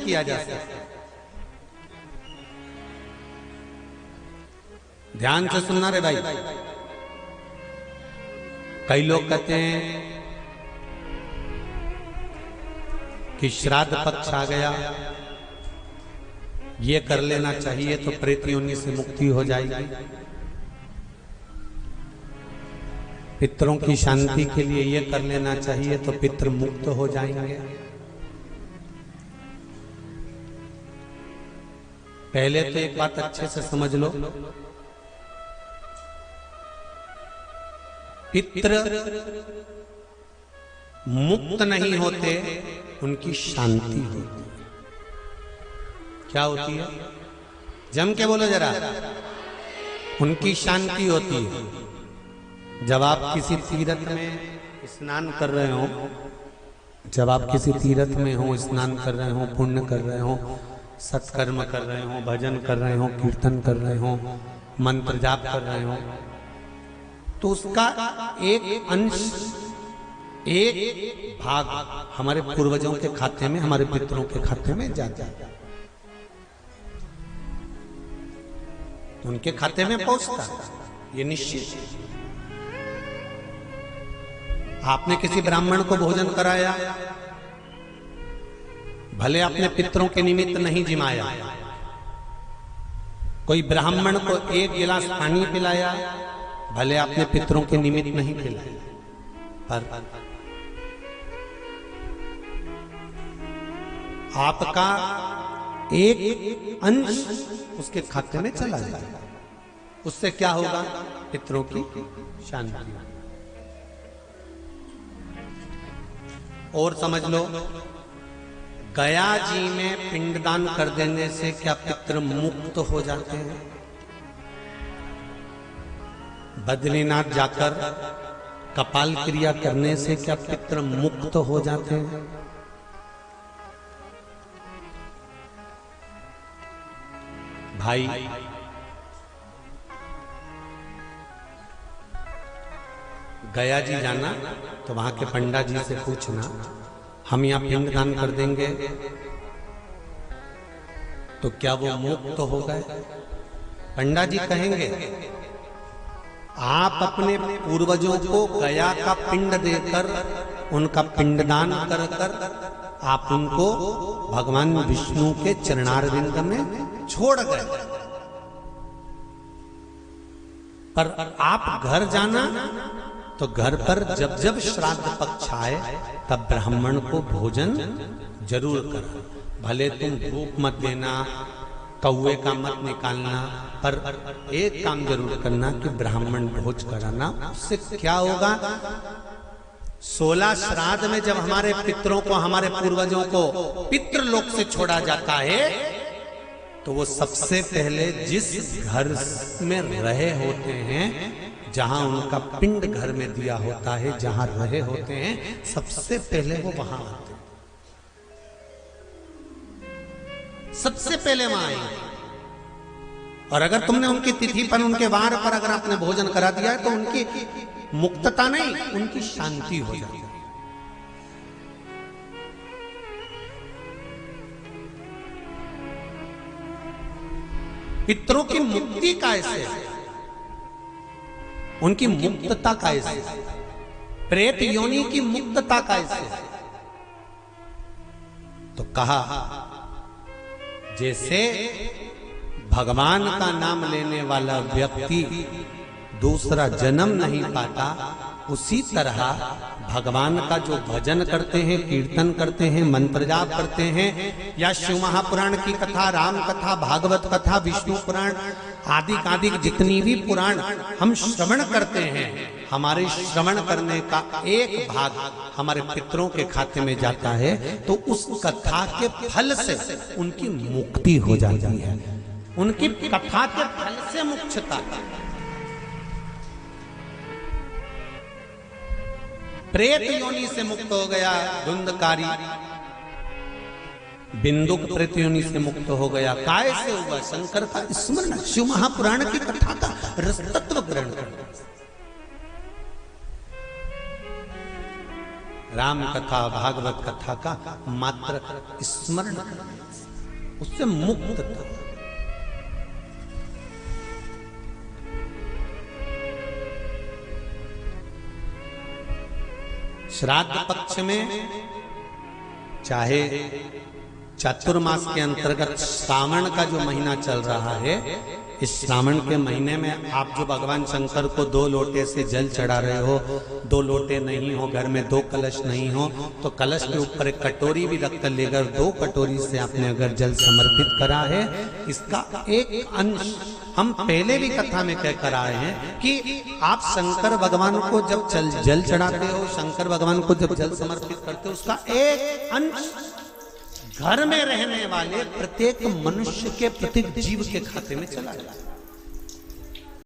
किया जा सकता। ध्यान से सुनना रे भाई। कई लोग कहते हैं कि श्राद्ध पक्ष आ गया, ये कर लेना चाहिए तो प्रेत योनि से मुक्ति हो जाएगी। पितरों की शांति के लिए ये कर लेना चाहिए तो पितृ मुक्त हो जाएंगे। पहले तो एक बात अच्छे से समझ लो, पितृ मुक्त नहीं होते, उनकी शांति होती है। क्या होती है? जम के बोलो जरा। उनकी शांति होती है। जब आप किसी तीर्थ में स्नान कर रहे हो, जब आप किसी तीर्थ में हो, स्नान कर रहे हो, पुण्य कर रहे हो, सत्कर्म कर रहे हो, भजन कर रहे हो, कीर्तन कर रहे हो, मंत्र जाप कर रहे हो, तो उसका एक अंश, एक भाग हमारे पूर्वजों के खाते में, हमारे पितरों के खाते में जाता है, उनके खाते में पहुंचता है। ये निश्चित। आपने किसी ब्राह्मण को भोजन कराया, भले अपने पितरों के निमित्त नहीं जिमाया, कोई ब्राह्मण को एक गिलास पानी पिलाया, भले अपने पितरों के निमित्त नहीं पिलाया, पर आपका एक अंश उसके खाते में चला जाएगा। उससे क्या होगा? पितरों की शांति। और समझ लो, गया जी में पिंडदान कर देने से क्या पितृ मुक्त हो जाते हैं? बद्रीनाथ जाकर कपाल क्रिया करने से क्या पितृ मुक्त हो जाते हैं? भाई, गया जी जाना तो वहां के पंडा जी से पूछना, हम यहाँ पिंडदान कर देंगे तो क्या वो मुक्त हो गए? पंडा जी कहेंगे, आप अपने पूर्वजों को गया का पिंड देकर, उनका पिंडदान कर कर आप उनको भगवान विष्णु के चरणारविंद में छोड़ गए, पर आप घर जाना तो घर पर जब जब श्राद्ध पक्ष आए तब ब्राह्मण को भोजन जरूर करना। भले तुम धूप मत देना, कौवे का मत निकालना, पर एक काम जरूर करना कि ब्राह्मण भोज कराना। उससे क्या होगा? 16 श्राद्ध में जब हमारे पितरों को, हमारे पूर्वजों को पितृलोक से छोड़ा जाता है, तो वो सबसे पहले जिस घर में रहे होते हैं, जहां उनका पिंड घर में दिया होता है, जहां रहे होते हैं, सबसे पहले वो वहां आते हैं, सबसे पहले वहां आएंगे। और अगर तुमने उनकी तिथि पर, उनके वार पर अगर आपने भोजन करा दिया है, तो उनकी मुक्तता नहीं, उनकी शांति हो जाती है। पितरों की मुक्ति कैसे है? उनकी मुक्तता कैसे? प्रेत योनि की मुक्तता कैसे? तो कहा, जैसे भगवान का नाम लेने वाला व्यक्ति दूसरा जन्म नहीं पाता, उसी तरह भगवान का जो भजन करते हैं, कीर्तन करते हैं, मंत्र जाप करते हैं, या शिव महापुराण की कथा, राम कथा, भागवत कथा, विष्णु पुराण आदि आदि जितनी भी पुराण हम श्रवण करते हैं, हमारे श्रवण करने का एक भाग हमारे पितरों के खाते में जाता है, तो उस कथा के फल से उनकी मुक्ति हो जाती है। उनकी कथा के फल से मुक्तता। प्रेत योनि से मुक्त हो गया धुंधकारी, बिंदुक प्रेत योनि से मुक्त हो गया। काय से हुआ? शंकर का स्मरण, शिव महापुराण की कथा का रसतत्व ग्रहण करना। राम कथा भागवत कथा का मात्र स्मरण करने से, उससे मुक्त था। श्राद्ध पक्ष में चाहे चातुर्मास के अंतर्गत श्रावण का जो महीना चल रहा है, इस श्रावण के महीने में आप जो भगवान शंकर को 2 लोटे से जल चढ़ा रहे हो, 2 लोटे नहीं हो, घर में 2 कलश नहीं हो, तो कलश के ऊपर एक कटोरी भी रखकर लेकर 2 कटोरी से आपने अगर जल समर्पित करा है, इसका एक अंश हम पहले भी कथा में कह कर आए हैं कि आप शंकर भगवान को जब जल चढ़ाते हो, शंकर भगवान को जब जल समर्पित करते हो, उसका एक अंश घर में रहने वाले प्रत्येक मनुष्य के प्रत्येक जीव के खाते में चला जाता है।